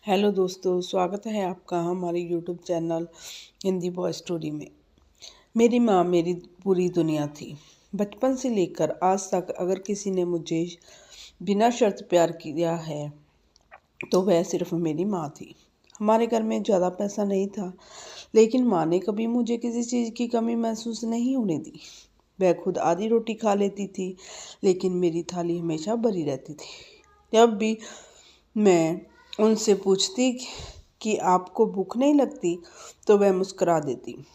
Hello दोस्तों, स्वागत है आपका हमारे YouTube channel Hindi boy story में। मेरी माँ मेरी पूरी दुनिया थी। बचपन से लेकर आज तक अगर किसी ने मुझे बिना शर्त प्यार किया है तो वह सिर्फ मेरी माँ थी। हमारे घर में ज़्यादा पैसा नहीं था, लेकिन माँ ने कभी मुझे किसी चीज़ की कमी महसूस नहीं होने दी। वह खुद आधी रोटी खा लेती थी, लेकिन मेरी थाली हमेशा भरी रहती थी। जब भी मैं उनसे पूछती कि आपको भूख नहीं लगती, तो वह मुस्कुरा देती,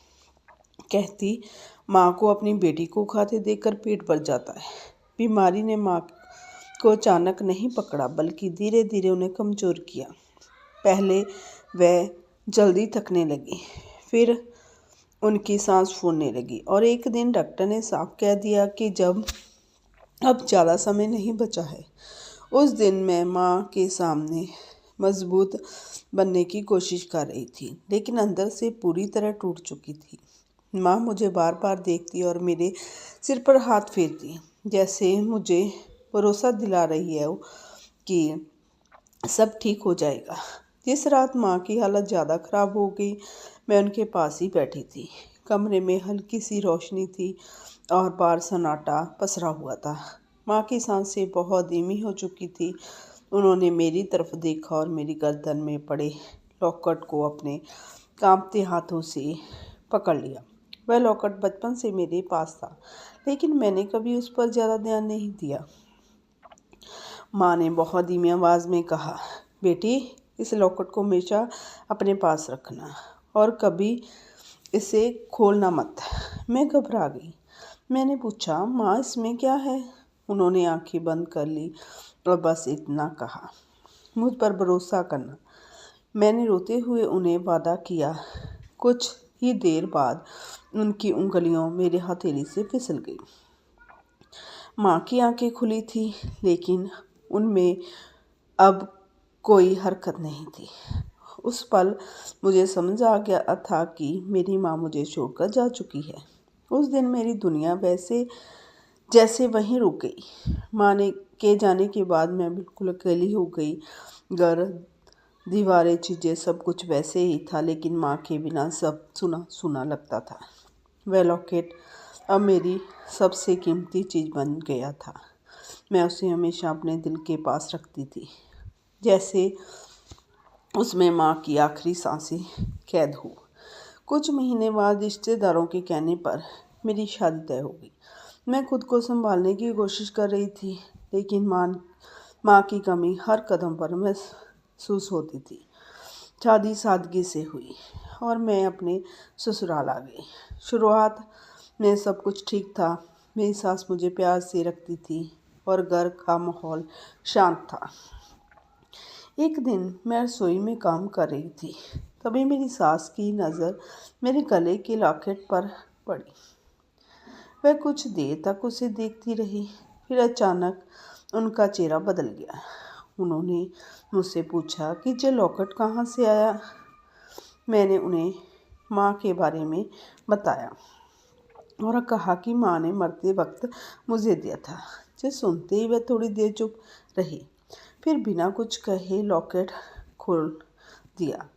कहती माँ को अपनी बेटी को खाते देखकर पेट भर जाता है। बीमारी ने माँ को अचानक नहीं पकड़ा, बल्कि धीरे धीरे उन्हें कमज़ोर किया। पहले वह जल्दी थकने लगी, फिर उनकी सांस फूलने लगी और एक दिन डॉक्टर ने साफ कह दिया कि जब अब ज़्यादा समय नहीं बचा है। उस दिन मैं माँ के सामने मजबूत बनने की कोशिश कर रही थी, लेकिन अंदर से पूरी तरह टूट चुकी थी। माँ मुझे बार बार देखती और मेरे सिर पर हाथ फेरती, जैसे मुझे भरोसा दिला रही है कि सब ठीक हो जाएगा। जिस रात माँ की हालत ज़्यादा खराब हो गई, मैं उनके पास ही बैठी थी। कमरे में हल्की सी रोशनी थी और बाहर सन्नाटा पसरा हुआ था। माँ की सांसें बहुत धीमी हो चुकी थी। उन्होंने मेरी तरफ देखा और मेरी गर्दन में पड़े लॉकेट को अपने कांपते हाथों से पकड़ लिया। वह लॉकेट बचपन से मेरे पास था, लेकिन मैंने कभी उस पर ज़्यादा ध्यान नहीं दिया। माँ ने बहुत धीमी आवाज़ में कहा, बेटी, इस लॉकेट को हमेशा अपने पास रखना और कभी इसे खोलना मत। मैं घबरा गई। मैंने पूछा, माँ इसमें क्या है? उन्होंने आंखें बंद कर ली और बस इतना कहा, मुझ पर भरोसा करना। मैंने रोते हुए उन्हें वादा किया। कुछ ही देर बाद उनकी उंगलियों मेरे हथेली से फिसल गई। माँ की आंखें खुली थी, लेकिन उनमें अब कोई हरकत नहीं थी। उस पल मुझे समझ आ गया था कि मेरी माँ मुझे छोड़कर जा चुकी है। उस दिन मेरी दुनिया वैसे जैसे वहीं रुक गई। माँ ने के जाने के बाद मैं बिल्कुल अकेली हो गई। घर, दीवारें, चीज़ें, सब कुछ वैसे ही था, लेकिन माँ के बिना सब सुना सुना लगता था। वह लॉकेट अब मेरी सबसे कीमती चीज़ बन गया था। मैं उसे हमेशा अपने दिल के पास रखती थी, जैसे उसमें माँ की आखिरी सांसें कैद हो। कुछ महीने बाद रिश्तेदारों के कहने पर मेरी शादी तय हो गई। मैं खुद को संभालने की कोशिश कर रही थी, लेकिन माँ की कमी हर कदम पर महसूस होती थी। शादी सादगी से हुई और मैं अपने ससुराल आ गई। शुरुआत में सब कुछ ठीक था। मेरी सास मुझे प्यार से रखती थी और घर का माहौल शांत था। एक दिन मैं रसोई में काम कर रही थी, तभी मेरी सास की नज़र मेरे गले के लॉकेट पर पड़ी। वह कुछ देर तक उसे देखती रही, फिर अचानक उनका चेहरा बदल गया। उन्होंने मुझसे पूछा कि ये लॉकेट कहाँ से आया। मैंने उन्हें माँ के बारे में बताया और कहा कि माँ ने मरते वक्त मुझे दिया था। ये सुनते ही वह थोड़ी देर चुप रही, फिर बिना कुछ कहे लॉकेट खोल दिया।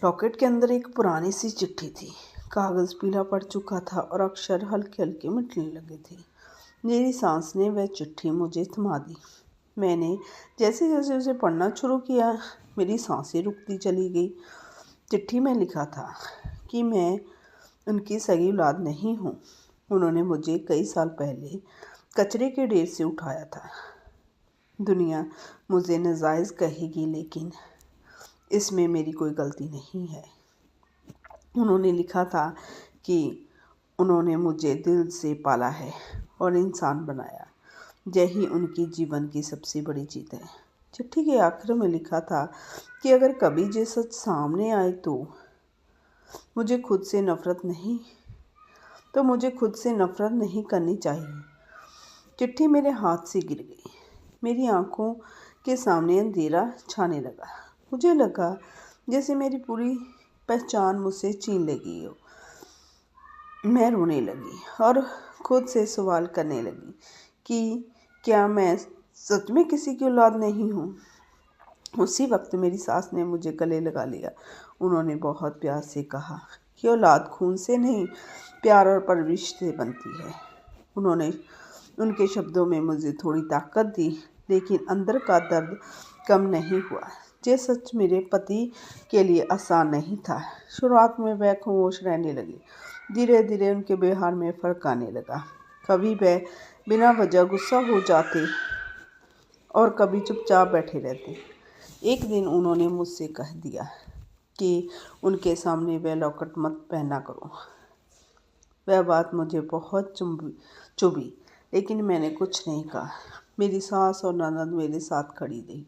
लॉकेट के अंदर एक पुरानी सी चिट्ठी थी। कागज़ पीला पड़ चुका था और अक्षर हल्के हल्के मिटने लगे थे। मेरी सांस ने वह चिट्ठी मुझे थमा दी। मैंने जैसे जैसे उसे पढ़ना शुरू किया, मेरी सांसें रुकती चली गई। चिट्ठी में लिखा था कि मैं उनकी सगी औलाद नहीं हूँ। उन्होंने मुझे कई साल पहले कचरे के ढेर से उठाया था। दुनिया मुझे नाजायज़ कहेगी, लेकिन इसमें मेरी कोई गलती नहीं है। उन्होंने लिखा था कि उन्होंने मुझे दिल से पाला है और इंसान बनाया। यही उनकी जीवन की सबसे बड़ी जीत है। चिट्ठी के आखिर में लिखा था कि अगर कभी ये सच सामने आए तो मुझे खुद से नफ़रत नहीं करनी चाहिए। चिट्ठी मेरे हाथ से गिर गई। मेरी आंखों के सामने अंधेरा छाने लगा। मुझे लगा जैसे मेरी पूरी पहचान मुझसे छीन लगी हो। मैं रोने लगी और खुद से सवाल करने लगी कि क्या मैं सच में किसी की औलाद नहीं हूँ। उसी वक्त मेरी सास ने मुझे गले लगा लिया। उन्होंने बहुत प्यार से कहा कि औलाद खून से नहीं, प्यार और परवरिश से बनती है। उन्होंने उनके शब्दों में मुझे थोड़ी ताकत दी, लेकिन अंदर का दर्द कम नहीं हुआ। ये सच मेरे पति के लिए आसान नहीं था। शुरुआत में वह खामोश रहने लगे। धीरे धीरे उनके व्यवहार में फ़र्क आने लगा। कभी वह बिना वजह गुस्सा हो जाते और कभी चुपचाप बैठे रहते। एक दिन उन्होंने मुझसे कह दिया कि उनके सामने वह लॉकेट मत पहना करो। वह बात मुझे बहुत चुभी, लेकिन मैंने कुछ नहीं कहा। मेरी सास और ननद मेरे साथ खड़ी रही।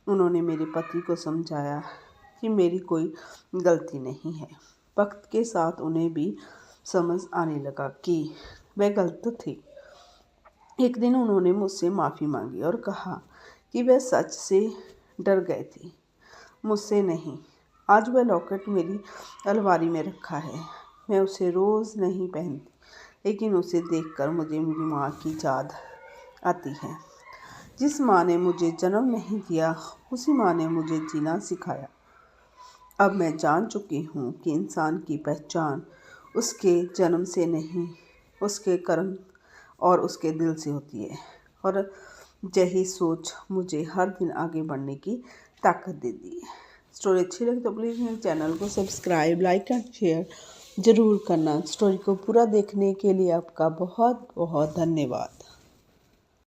उन्होंने मेरे पति को समझाया कि मेरी कोई गलती नहीं है। वक्त के साथ उन्हें भी समझ आने लगा कि वह गलत थी। एक दिन उन्होंने मुझसे माफ़ी मांगी और कहा कि वह सच से डर गए थे, मुझसे नहीं। आज वह लॉकेट मेरी अलमारी में रखा है। मैं उसे रोज़ नहीं पहनती, लेकिन उसे देखकर मुझे मेरी माँ की याद आती है। जिस माँ ने मुझे जन्म नहीं दिया, उसी माँ ने मुझे जीना सिखाया। अब मैं जान चुकी हूँ कि इंसान की पहचान उसके जन्म से नहीं, उसके कर्म और उसके दिल से होती है। और यही सोच मुझे हर दिन आगे बढ़ने की ताकत देती है। स्टोरी अच्छी लगी तो प्लीज़ मेरे चैनल को सब्सक्राइब, लाइक एंड शेयर ज़रूर करना। स्टोरी को पूरा देखने के लिए आपका बहुत बहुत धन्यवाद।